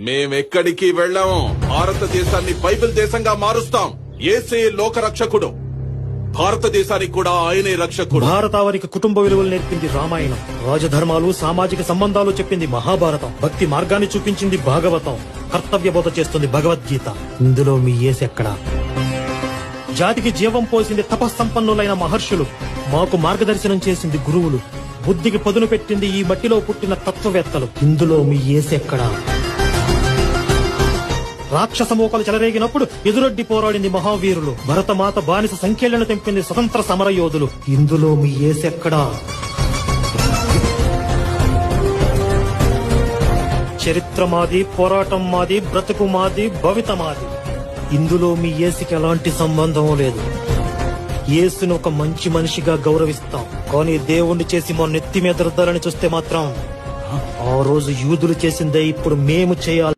మేమెక్కడికి వెళ్ళాము. భారతదేశాన్ని బైబిల్ దేశంగా మారుస్తాం. యేసే లోక రక్షకుడు. భారతదేశానికి కూడా ఆయనే రక్షకుడు. భారతావనికి కుటుంబ విలువలు నేర్పింది రామాయణం. రాజధర్మాలు సామాజిక సంబంధాలు చెప్పింది మహాభారతం. భక్తి మార్గాన్ని చూపించింది భాగవతం. కర్తవ్య బోధ చేస్తుంది భగవద్గీత. ఇందులో మీ యేసెక్కడా? జాతికి జీవం పోసింది తపస్సంపన్నులైన మహర్షులు. మాకు మార్గదర్శనం చేసింది గురువులు. బుద్ధికి పదును పెట్టింది ఈ మట్టిలో పుట్టిన తత్వవేత్తలు. ఇందులో మీ యేసెక్కడా? రాక్షస మోకలు చెలరేగినప్పుడు ఎదురొడ్డి పోరాడింది మహావీరులు. భరతమాత బానిస సంఖ్యలను తెంపింది స్వతంత్ర సమరయోధులు. ఇందులో మీ యేసెక్కడా? చరిత్ర మాది, పోరాటం మాది, బ్రతుకు మాది, భవిత మాది. ఇందులో మీ యేసుకి ఎలాంటి సంబంధం లేదు. యేసును ఒక మంచి మనిషిగా గౌరవిస్తాం, కానీ దేవుణ్ణి చేసి మా నెత్తి మీద రుద్దాలని చూస్తే మాత్రం ఆ రోజు యూదులు చేసిందే ఇప్పుడు మేము చేయాలి.